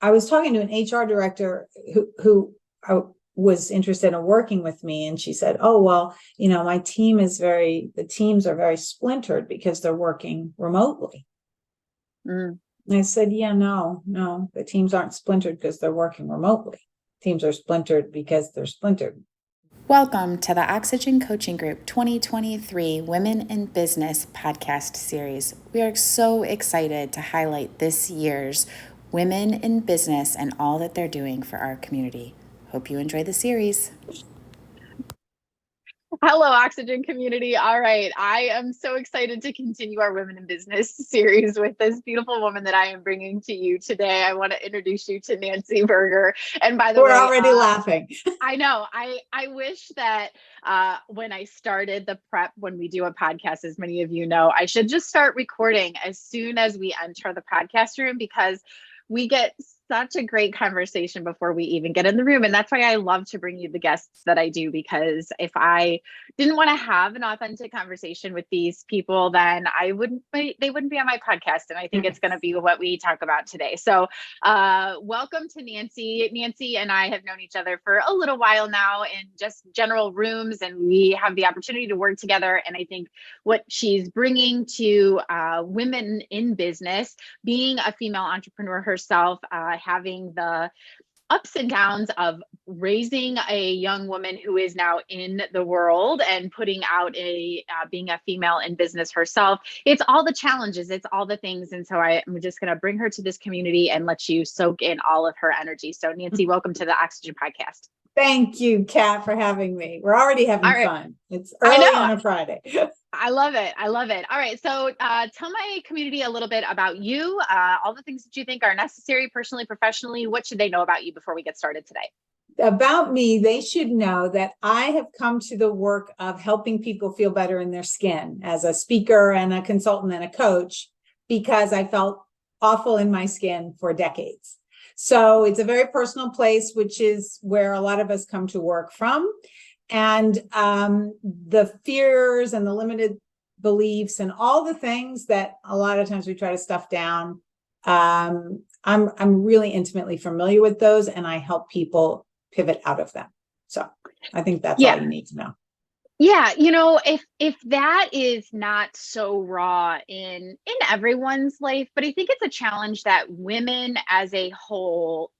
I was talking to an HR director who was interested in working with me. And she said, oh, well, my the teams are very splintered because they're working remotely. And I said, yeah, no, the teams aren't splintered because they're working remotely. Teams are splintered because they're splintered. Welcome to the Oxygen Coaching Group 2023 Women in Business podcast series. We are so excited to highlight this year's Women in Business and all that they're doing for our community. Hope you enjoy the series. Hello, Oxygen community. All right. I am so excited to continue our Women in Business series with this beautiful woman that I am bringing to you today. I want to introduce you to Nancy Berger. And by the way, we're already laughing. I know. I wish that when I started the prep, when we do a podcast, as many of you know, I should just start recording as soon as we enter the podcast room, because we get such a great conversation before we even get in the room. And that's why I love to bring you the guests that I do, because if I didn't want to have an authentic conversation with these people, then they wouldn't be on my podcast. And I think it's going to be what we talk about today. So welcome to Nancy. Nancy and I have known each other for a little while now in just general rooms, and we have the opportunity to work together. And I think what she's bringing to women in business, being a female entrepreneur herself, having the ups and downs of raising a young woman who is now in the world and putting out being a female in business herself. It's all the challenges, it's all the things. And so I'm just going to bring her to this community and let you soak in all of her energy. So Nancy, welcome to the Oxygen Podcast. Thank you, Kat, for having me. We're already having fun. It's early on a Friday. I love it. I love it. All right. So tell my community a little bit about you, all the things that you think are necessary personally, professionally. What should they know about you before we get started today? About me, they should know that I have come to the work of helping people feel better in their skin as a speaker and a consultant and a coach, because I felt awful in my skin for decades. So it's a very personal place, which is where a lot of us come to work from. And the fears and the limited beliefs and all the things that a lot of times we try to stuff down, I'm really intimately familiar with those, and I help people pivot out of them. So I think that's all you need to know. Yeah, if that is not so raw in everyone's life, but I think it's a challenge that women as a whole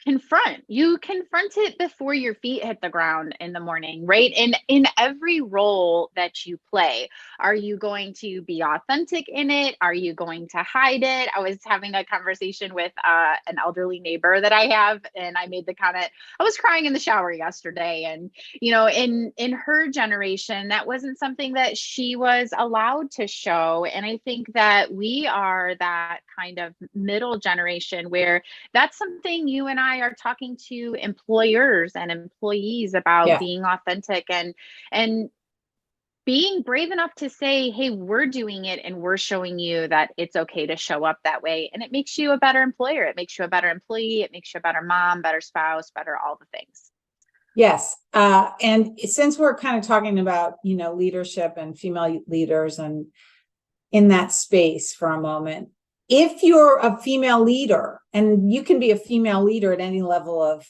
confront it before your feet hit the ground in the morning, right? In every role that you play, are you going to be authentic in it? Are you going to hide it? I was having a conversation with an elderly neighbor that I have, and I made the comment, I was crying in the shower yesterday. And, in her generation, that wasn't something that she was allowed to show. And I think that we are that kind of middle generation where that's something you and I are talking to employers and employees about, being authentic and being brave enough to say, hey, we're doing it and we're showing you that it's okay to show up that way. And it makes you a better employer. It makes you a better employee. It makes you a better mom, better spouse, better all the things. Yes. And since we're kind of talking about, leadership and female leaders and in that space for a moment, if you're a female leader, and you can be a female leader at any level of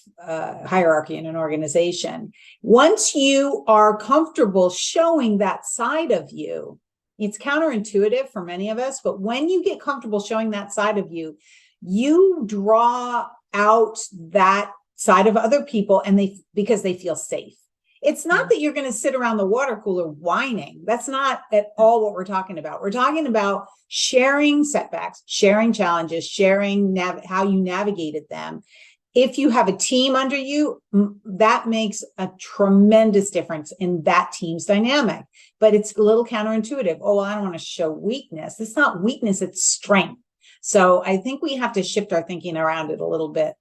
hierarchy in an organization, once you are comfortable showing that side of you, it's counterintuitive for many of us, but when you get comfortable showing that side of you, you draw out that side of other people, and because they feel safe. It's not that you're going to sit around the water cooler whining. That's not at all what we're talking about. We're talking about sharing setbacks, sharing challenges, sharing how you navigated them. If you have a team under you, that makes a tremendous difference in that team's dynamic. But it's a little counterintuitive. Oh, well, I don't want to show weakness. It's not weakness, it's strength. So I think we have to shift our thinking around it a little bit,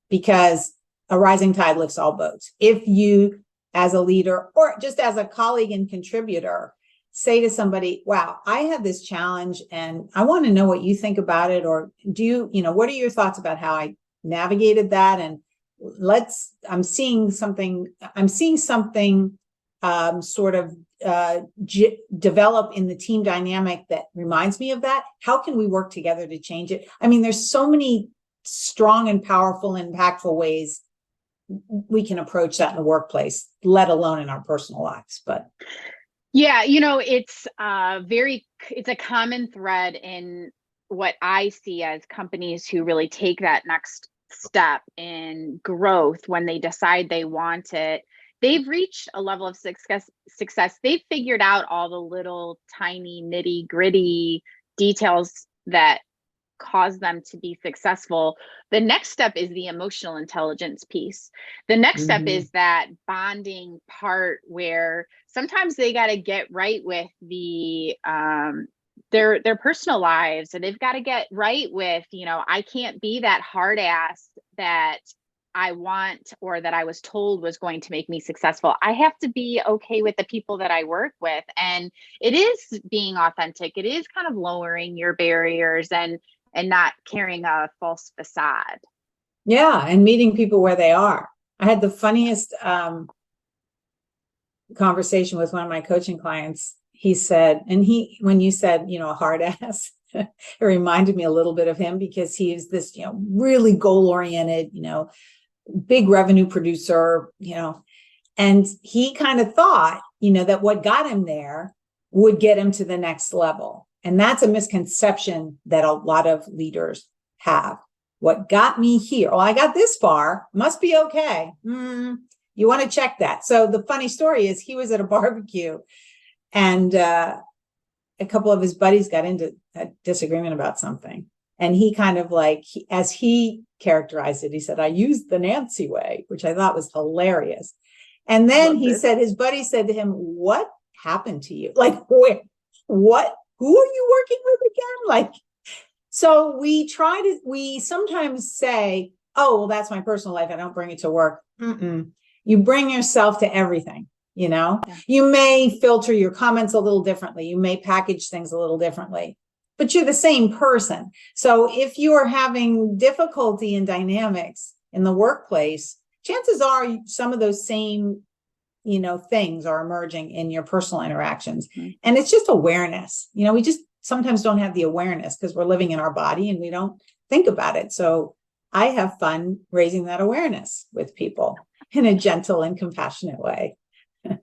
because a rising tide lifts all boats. If you, as a leader or just as a colleague and contributor, say to somebody, wow, I had this challenge and I want to know what you think about it. Or what are your thoughts about how I navigated that? And I'm seeing something sort of develop in the team dynamic that reminds me of that. How can we work together to change it? I mean, there's so many strong and powerful, impactful ways we can approach that in the workplace, let alone in our personal lives. But yeah, it's a common thread in what I see as companies who really take that next step in growth when they decide they want it. They've reached a level of success. They've figured out all the little tiny nitty gritty details that cause them to be successful. The next step is the emotional intelligence piece. The next step is that bonding part where sometimes they got to get right with their personal lives, and they've got to get right with, I can't be that hard ass that I want or that I was told was going to make me successful. I have to be okay with the people that I work with. And it is being authentic. It is kind of lowering your barriers and not carrying a false facade. Yeah, and meeting people where they are. I had the funniest conversation with one of my coaching clients. He said, when you said, a hard ass, it reminded me a little bit of him, because he is this, really goal-oriented, big revenue producer, and he kind of thought, that what got him there would get him to the next level. And that's a misconception that a lot of leaders have. What got me here? Oh, I got this far, must be okay. You want to check that. So the funny story is, he was at a barbecue, and a couple of his buddies got into a disagreement about something. And he kind of as he characterized it, he said, I used the Nancy way, which I thought was hilarious. And then he said, his buddy said to him, what happened to you? Who are you working with again? So we sometimes say, oh, well, that's my personal life, I don't bring it to work. You bring yourself to everything. Yeah. You may filter your comments a little differently. You may package things a little differently, but you're the same person. So if you are having difficulty in dynamics in the workplace, chances are some of those same, things are emerging in your personal interactions. And it's just awareness. We just sometimes don't have the awareness because we're living in our body and we don't think about it. So I have fun raising that awareness with people in a gentle and compassionate way.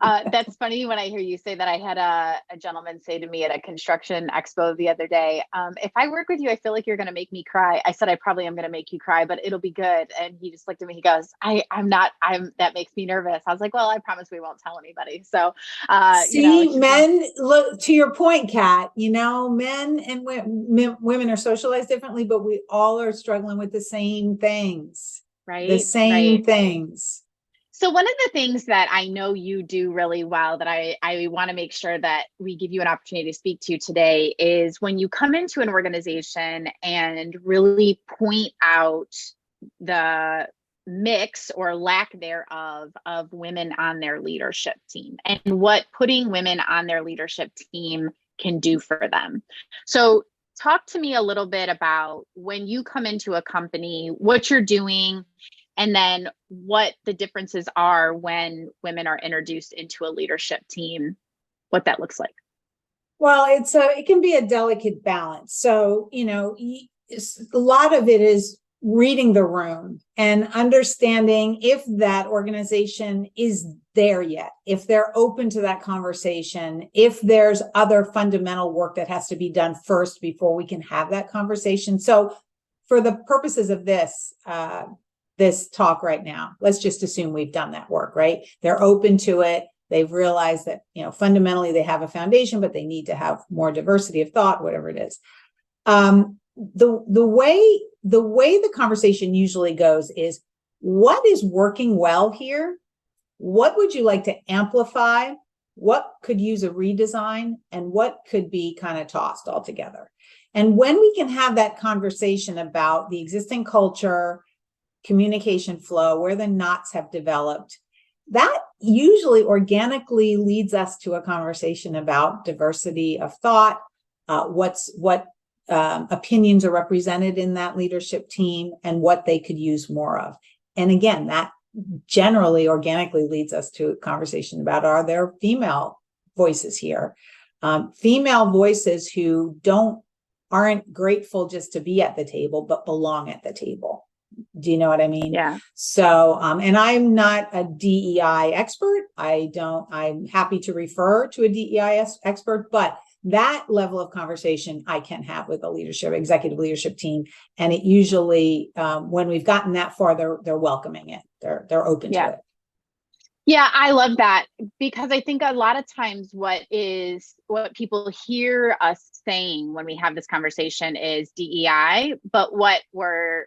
That's funny when I hear you say that. I had a gentleman say to me at a construction expo the other day, if I work with you, I feel like you're going to make me cry. I said, I probably am going to make you cry, but it'll be good. And he just looked at me, he goes, that makes me nervous. I was like, well, I promise we won't tell anybody. So, men, look, to your point, Kat, men and women are socialized differently, but we all are struggling with the same things, right? The same things. So one of the things that I know you do really well that I want to make sure that we give you an opportunity to speak to today is when you come into an organization and really point out the mix or lack thereof of women on their leadership team and what putting women on their leadership team can do for them. So talk to me a little bit about when you come into a company, what you're doing, and then what the differences are when women are introduced into a leadership team, what that looks like. Well, it can be a delicate balance. So, a lot of it is reading the room and understanding if that organization is there yet, if they're open to that conversation, if there's other fundamental work that has to be done first before we can have that conversation. So for the purposes of this talk right now, let's just assume we've done that work, right? They're open to it. They've realized that, fundamentally they have a foundation, but they need to have more diversity of thought, whatever it is. The way the conversation usually goes is, what is working well here? What would you like to amplify? What could use a redesign? And what could be kind of tossed altogether? And when we can have that conversation about the existing culture, communication flow, where the knots have developed, that usually organically leads us to a conversation about diversity of thought, what opinions are represented in that leadership team, and what they could use more of. And again, that generally organically leads us to a conversation about, are there female voices here? Female voices who don't aren't grateful just to be at the table, but belong at the table. Do you know what I mean? Yeah. So, and I'm not a DEI expert. I'm happy to refer to a DEI expert, but that level of conversation I can have with a executive leadership team. And it usually, when we've gotten that far, they're welcoming it. They're open to it. Yeah, I love that, because I think a lot of times what people hear us saying when we have this conversation is DEI, but what we're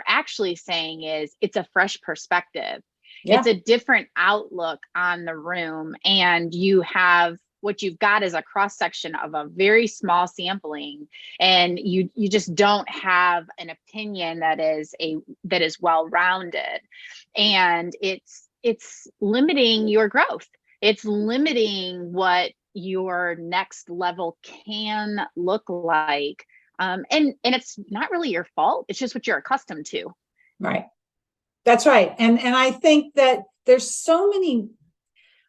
actually saying is it's a fresh perspective. Yeah. It's a different outlook on the room, and what you've got is a cross section of a very small sampling, and you just don't have an opinion that is well rounded, and it's limiting your growth. It's limiting what your next level can look like. And it's not really your fault. It's just what you're accustomed to. Right. That's right. And I think that there's so many,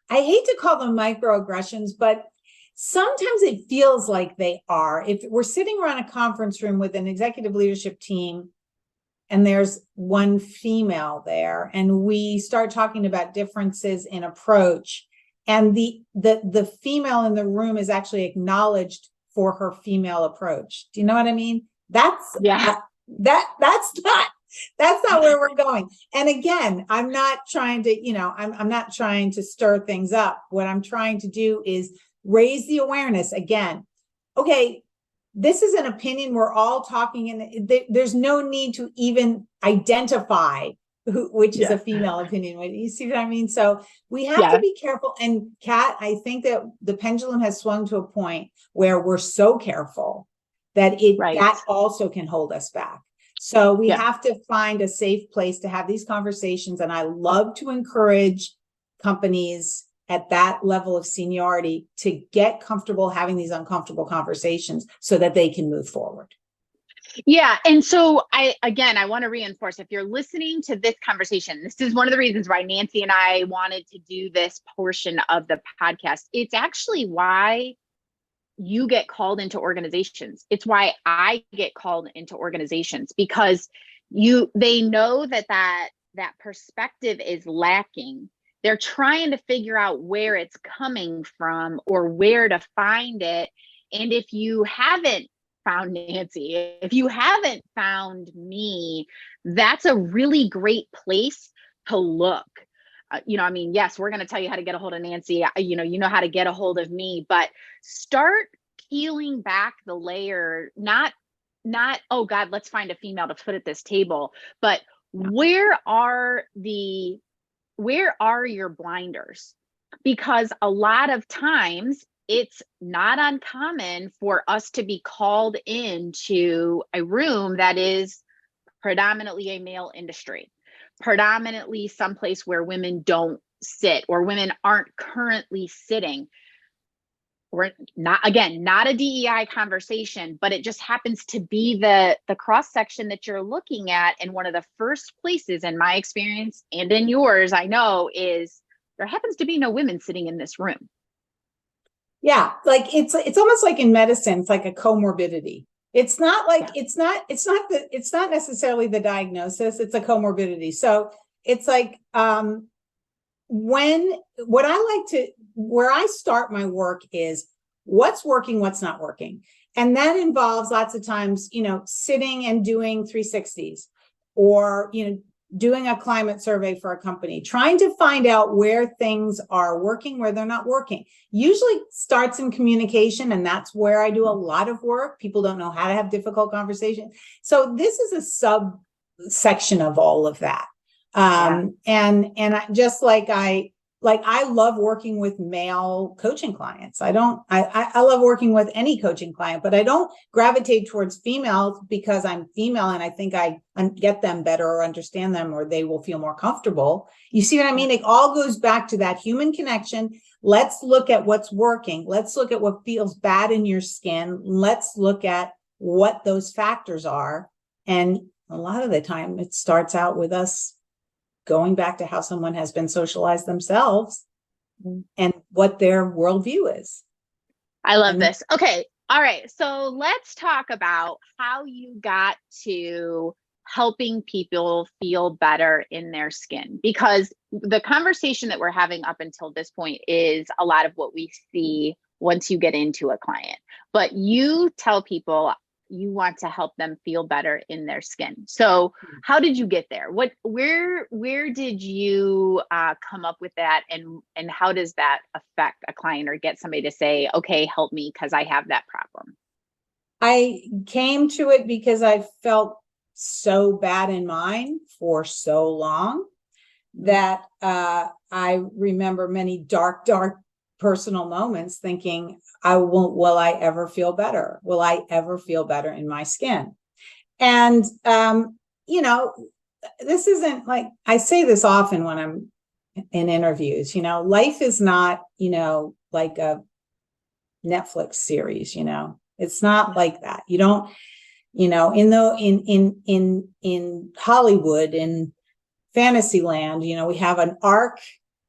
I hate to call them microaggressions, but sometimes it feels like they are. If we're sitting around a conference room with an executive leadership team, and there's one female there, and we start talking about differences in approach, and the female in the room is actually acknowledged for her female approach. Do you know what I mean? That's not where we're going. And again, I'm not trying to, I'm not trying to stir things up. What I'm trying to do is raise the awareness again. Okay, this is an opinion we're all talking, and there's no need to even identify which is a female opinion. You see what I mean? So we have to be careful. And Kat, I think that the pendulum has swung to a point where we're so careful that that also can hold us back. So we have to find a safe place to have these conversations. And I love to encourage companies at that level of seniority to get comfortable having these uncomfortable conversations so that they can move forward. Yeah. And so I want to reinforce, if you're listening to this conversation, this is one of the reasons why Nancy and I wanted to do this portion of the podcast. It's actually why you get called into organizations. It's why I get called into organizations, because they know that perspective is lacking. They're trying to figure out where it's coming from or where to find it. And if you haven't found Nancy, if you haven't found me, that's a really great place to look. Yes, we're going to tell you how to get a hold of Nancy. You know how to get a hold of me, but start peeling back the layer, not, oh God, let's find a female to put at this table, but where are your blinders? Because a lot of times it's not uncommon for us to be called into a room that is predominantly a male industry, predominantly someplace where women don't sit or women aren't currently sitting. We're not a DEI conversation, but it just happens to be the cross section that you're looking at. And one of the first places in my experience and in yours, I know, is there happens to be no women sitting in this room. Yeah, like it's almost like in medicine, it's like a comorbidity. It's not like it's not necessarily the diagnosis, it's a comorbidity. So it's like where I start my work is what's working, what's not working. And that involves lots of times, sitting and doing 360s or, doing a climate survey for a company, trying to find out where things are working, where they're not working. Usually starts in communication, and that's where I do a lot of work. People don't know how to have difficult conversations. So this is a subsection of all of that. And I love working with male coaching clients. I love working with any coaching client, but I don't gravitate towards females because I'm female and I think I get them better or understand them, or they will feel more comfortable. You see what I mean? It all goes back to that human connection. Let's look at what's working. Let's look at what feels bad in your skin. Let's look at what those factors are. And a lot of the time it starts out with us going back to how someone has been socialized themselves and what their worldview is. I love this. Okay. All right. So let's talk about how you got to helping people feel better in their skin, because the conversation that we're having up until this point is a lot of what we see once you get into a client. But you tell people you want to help them feel better in their skin. So how did you get there? Where did you come up with that, and how does that affect a client or get somebody to say, okay, help me because I have that problem? I came to it because I felt so bad in mine for so long that I remember many dark personal moments thinking, will I ever feel better? Will I ever feel better in my skin? And, this isn't like, I say this often when I'm in interviews, life is not, like a Netflix series, it's not like that. You don't, in Hollywood, in Fantasyland, we have an arc,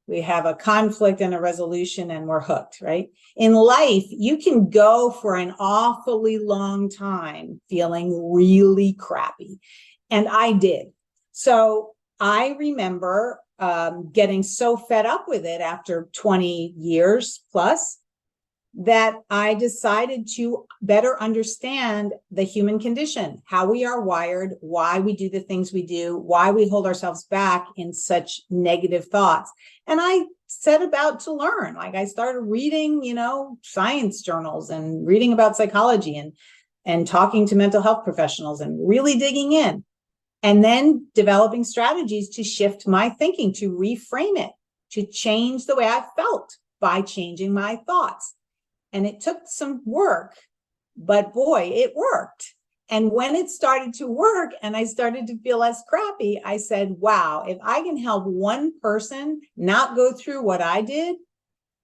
we have a conflict and a resolution, and we're hooked, right? In life, you can go for an awfully long time feeling really crappy. And I did. So I remember getting so fed up with it after 20 years plus that I decided to better understand the human condition, how we are wired, why we do the things we do, why we hold ourselves back in such negative thoughts. And I set about to learn. Like I started reading, science journals and reading about psychology and talking to mental health professionals and really digging in. And then developing strategies to shift my thinking, to reframe it, to change the way I felt by changing my thoughts. And it took some work, but boy, it worked. And when it started to work and I started to feel less crappy, I said, wow, if I can help one person not go through what I did,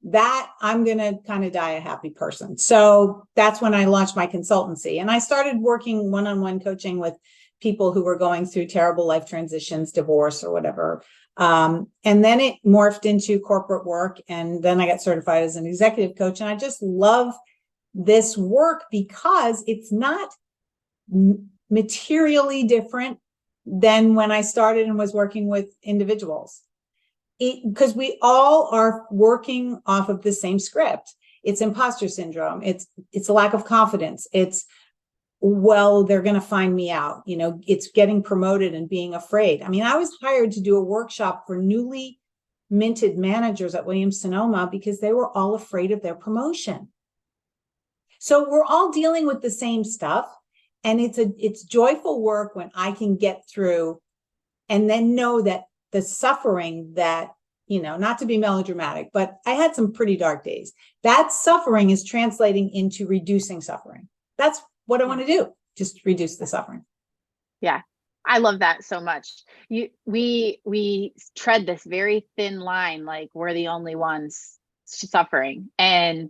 that I'm going to kind of die a happy person. So that's when I launched my consultancy. And I started working one-on-one coaching with people who were going through terrible life transitions, divorce or whatever. And then it morphed into corporate work. And then I got certified as an executive coach. And I just love this work because it's not materially different than when I started and was working with individuals. Because we all are working off of the same script. It's imposter syndrome. It's a lack of confidence. It's, well, they're going to find me out. It's getting promoted and being afraid. I mean, I was hired to do a workshop for newly minted managers at Williams-Sonoma because they were all afraid of their promotion. So we're all dealing with the same stuff. And it's joyful work when I can get through and then know that the suffering that, not to be melodramatic, but I had some pretty dark days. That suffering is translating into reducing suffering. That's what I want to do, just reduce the suffering. Yeah, I love that so much. We tread this very thin line, like we're the only ones suffering. And,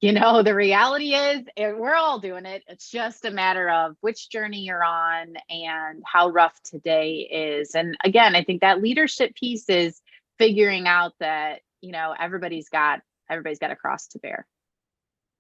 the reality is we're all doing it. It's just a matter of which journey you're on and how rough today is. And again, I think that leadership piece is figuring out that, everybody's got a cross to bear.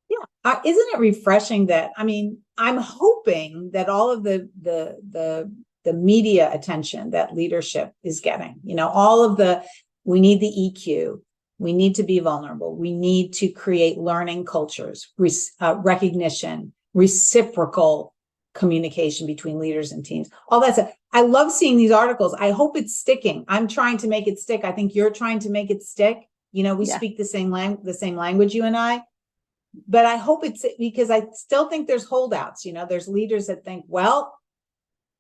Yeah. Isn't it refreshing that, I'm hoping that all of the media attention that leadership is getting, all of we need the EQ, we need to be vulnerable, we need to create learning cultures, recognition, reciprocal communication between leaders and teams, all that stuff. I love seeing these articles. I hope it's sticking. I'm trying to make it stick. I think you're trying to make it stick. We speak the same language, you and I. But I hope it's because I still think there's holdouts. There's leaders that think, well,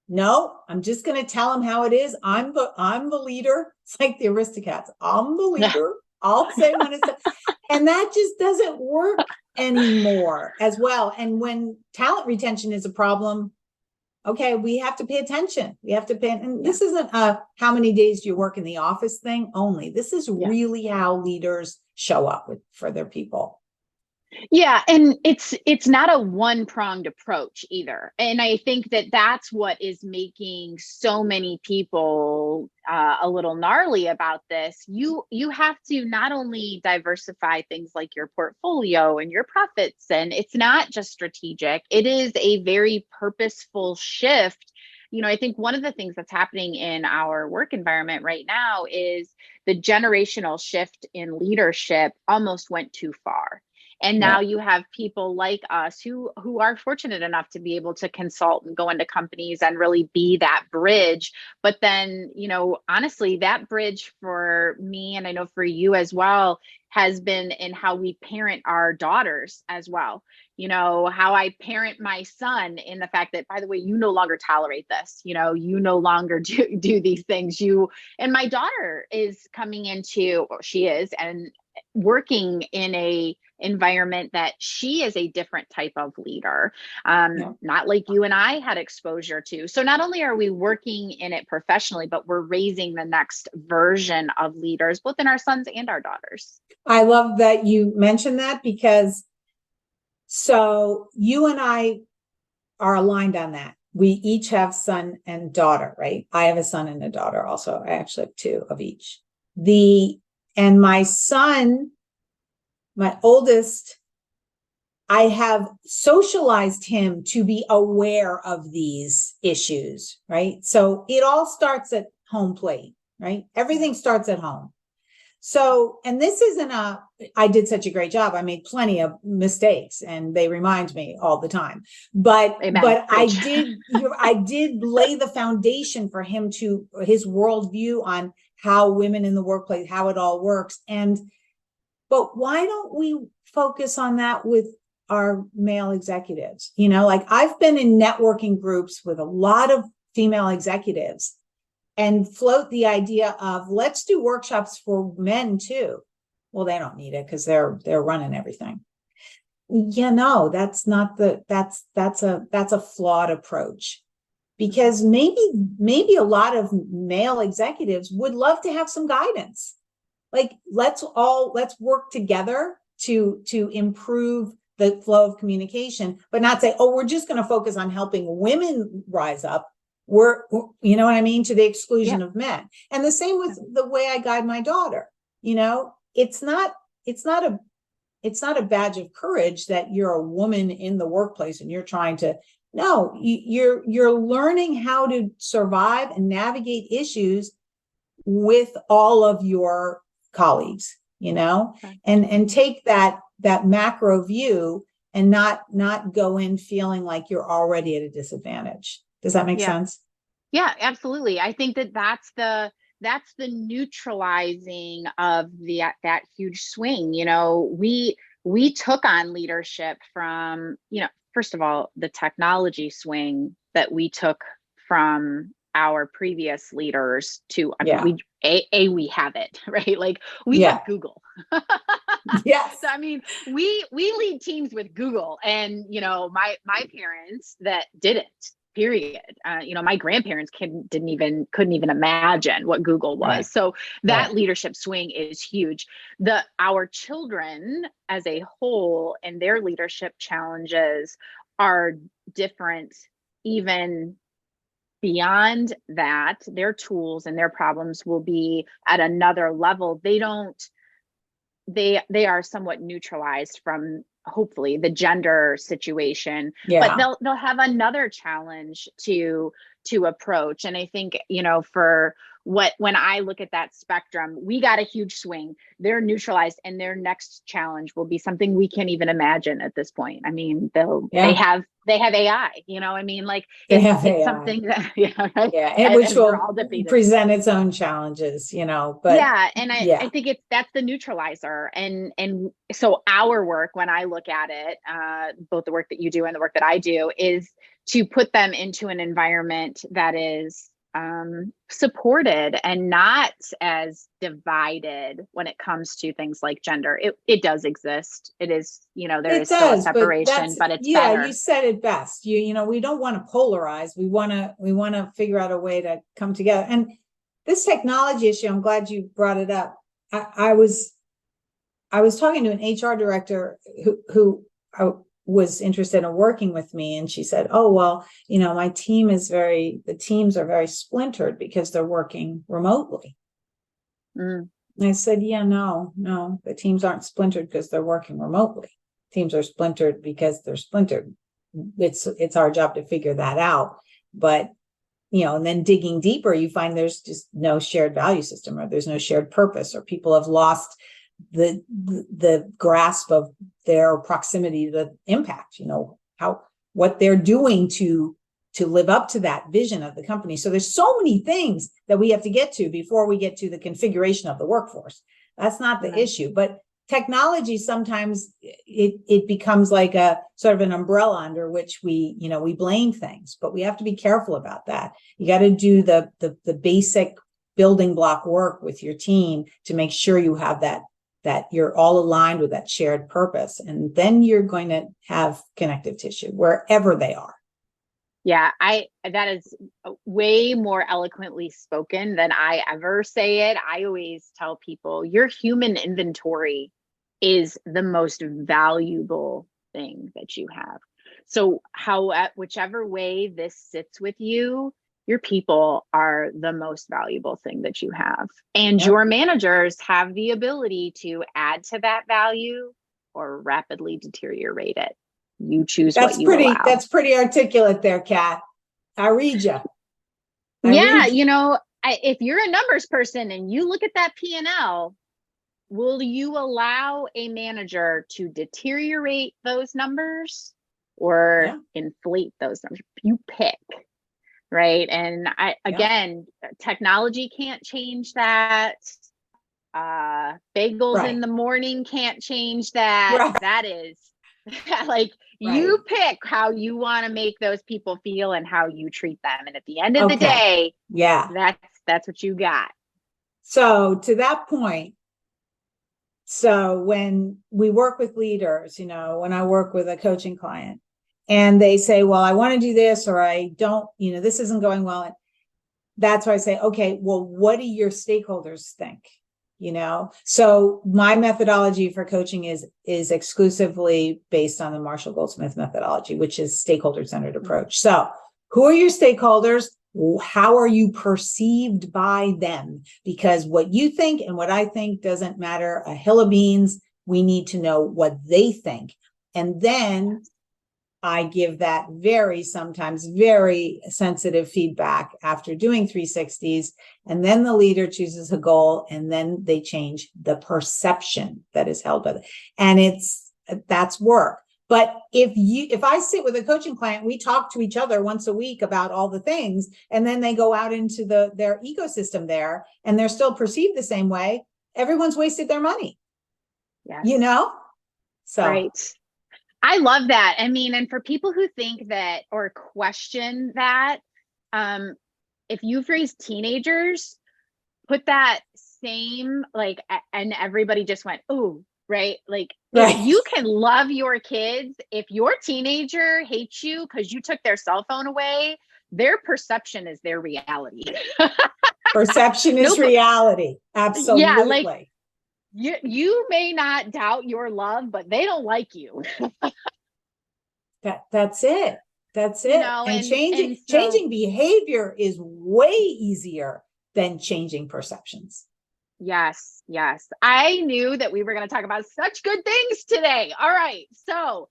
no, I'm just going to tell them how it is. I'm the leader. It's like the Aristocats. I'm the leader. I'll say when it's, and that just doesn't work anymore as well. And when talent retention is a problem, okay, we have to pay attention. We have to pay, and this isn't how many days do you work in the office thing only. This is really how leaders show up for their people. Yeah, and it's not a one-pronged approach either. And I think that that's what is making so many people a little gnarly about this. You have to not only diversify things like your portfolio and your profits, and it's not just strategic, it is a very purposeful shift. I think one of the things that's happening in our work environment right now is the generational shift in leadership almost went too far. And now Yeah. you have people like us who are fortunate enough to be able to consult and go into companies and really be that bridge. But then, honestly, that bridge for me, and I know for you as well, has been in how we parent our daughters as well. How I parent my son, in the fact that, by the way, you no longer tolerate this, you no longer do these things. And my daughter is coming into, or she is, and working in a environment that she is a different type of leader, Yeah. not like you and I had exposure to. So not only are we working in it professionally, but we're raising the next version of leaders, both in our sons and our daughters. I love that you mentioned that, because so you and I are aligned on that. We each have son and daughter, right? I have a son and a daughter also. I actually have two of each. And my son, my oldest, I have socialized him to be aware of these issues, right? So it all starts at home plate, right? Everything starts at home. So, and this isn't I did such a great job. I made plenty of mistakes and they remind me all the time, but I did lay the foundation for him to his worldview on how women in the workplace, how it all works. But why don't we focus on that with our male executives? Like I've been in networking groups with a lot of female executives and float the idea of let's do workshops for men too. Well, they don't need it because they're running everything. That's a flawed approach, because maybe a lot of male executives would love to have some guidance. Like let's work together to improve the flow of communication, but not say, oh, we're just going to focus on helping women rise up. You know what I mean? To the exclusion of men. And the same with the way I guide my daughter. It's not a badge of courage that you're a woman in the workplace and you're trying to, no, you're learning how to survive and navigate issues with all of your colleagues, and take that macro view and not go in feeling like you're already at a disadvantage. Does that make sense? Yeah, absolutely. I think that's the neutralizing of that huge swing. We took on leadership from, first of all, the technology swing that we took from our previous leaders to, we have it, right? Like we have Google. Yes. So, we lead teams with Google, and, my parents that didn't, period. My grandparents couldn't even imagine what Google was. Right. So that leadership swing is huge. Our children as a whole and their leadership challenges are different. Even beyond that, their tools and their problems will be at another level. They are somewhat neutralized from, hopefully, the gender situation, but they'll have another challenge to approach. And I think, when I look at that spectrum, we got a huge swing. They're neutralized, and their next challenge will be something we can't even imagine at this point. They have AI, like it's something that, and which will present its own challenges, but I think that's the neutralizer. And so our work, when I look at it, both the work that you do and the work that I do, is to put them into an environment that is supported and not as divided when it comes to things like gender. It does exist. It is, there is still a separation, but it's better. You said it best. We don't want to polarize. We want to figure out a way to come together. And this technology issue, I'm glad you brought it up. I I was talking to an HR director who was interested in working with me. And she said, oh, well, my the teams are very splintered because they're working remotely. And I said, yeah, no, the teams aren't splintered because they're working remotely. Teams are splintered because they're splintered. It's our job to figure that out. But, and then digging deeper, you find there's just no shared value system, or there's no shared purpose, or people have lost the grasp of their proximity to the impact, what they're doing to live up to that vision of the company. So there's so many things that we have to get to before we get to the configuration of the workforce. That's not the issue, but technology, sometimes it becomes like a sort of an umbrella under which we blame things, but we have to be careful about that. You got to do the basic building block work with your team to make sure you have that you're all aligned with that shared purpose. And then you're going to have connective tissue wherever they are. Yeah, that is way more eloquently spoken than I ever say it. I always tell people your human inventory is the most valuable thing that you have. So whichever way this sits with you, your people are the most valuable thing that you have. And your managers have the ability to add to that value or rapidly deteriorate it. You choose what you allow. That's pretty articulate there, Kat. I read you. If you're a numbers person and you look at that P&L, will you allow a manager to deteriorate those numbers or inflate those numbers? You pick, right? And technology can't change that. Bagels in the morning can't change that. Right. That is you pick how you want to make those people feel and how you treat them. And at the end of the day, that's what you got. So to that point, so when we work with leaders, when I work with a coaching client and they say, well, I want to do this, or I don't, this isn't going well. And that's why I say, okay, well, what do your stakeholders think? So my methodology for coaching is exclusively based on the Marshall Goldsmith methodology, which is stakeholder-centered approach. So who are your stakeholders? How are you perceived by them? Because what you think and what I think doesn't matter a hill of beans. We need to know what they think. And then I give that sometimes very sensitive feedback after doing 360s. And then the leader chooses a goal, and then they change the perception that is held by them. And that's work. But if I sit with a coaching client, we talk to each other once a week about all the things, and then they go out into their ecosystem there, and they're still perceived the same way, everyone's wasted their money. Yes. So. Right. I love that. I mean, and for people who think that or question that, if you've raised teenagers, put that same and everybody just went, oh, right. If you can love your kids, if your teenager hates you because you took their cell phone away, their perception is their reality. Perception is reality. Absolutely. Yeah, you may not doubt your love, but they don't like you. That's it. And changing behavior is way easier than changing perceptions. Yes. I knew that we were going to talk about such good things today. All right. So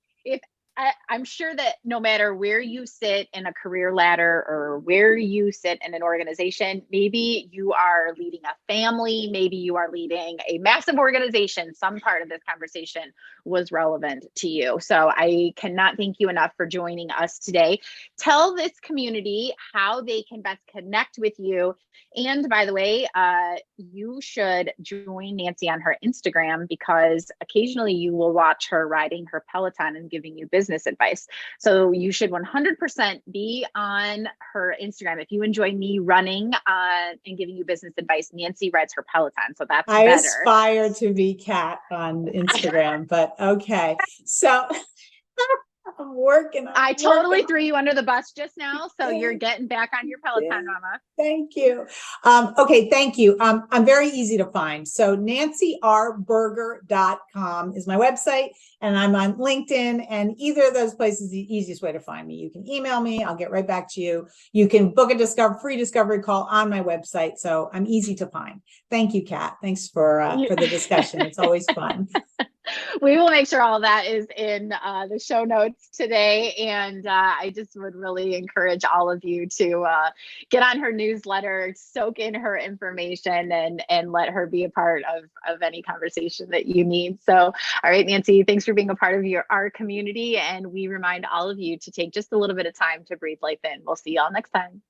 I'm sure that no matter where you sit in a career ladder or where you sit in an organization, maybe you are leading a family, maybe you are leading a massive organization, some part of this conversation was relevant to you. So I cannot thank you enough for joining us today. Tell this community how they can best connect with you. And by the way, you should join Nancy on her Instagram, because occasionally you will watch her riding her Peloton and giving you business advice. So you should 100% be on her Instagram. If you enjoy me running and giving you business advice, Nancy rides her Peloton. So that's I better. aspire to be Kat on Instagram, but okay. So I'm working. I totally threw you under the bus just now, so you're getting back on your Peloton, Yeah. Mama. Thank you. Okay, thank you. I'm very easy to find. So nancyRberger.com is my website, and I'm on LinkedIn, and either of those places is the easiest way to find me. You can email me, I'll get right back to you. You can book a free discovery call on my website. So I'm easy to find. Thank you, Kat. Thanks for the discussion. It's always fun. We will make sure all that is in the show notes today. And I just would really encourage all of you to get on her newsletter, soak in her information, and let her be a part of any conversation that you need. So, all right, Nancy, thanks for being a part of our community. And we remind all of you to take just a little bit of time to breathe life in. We'll see y'all next time.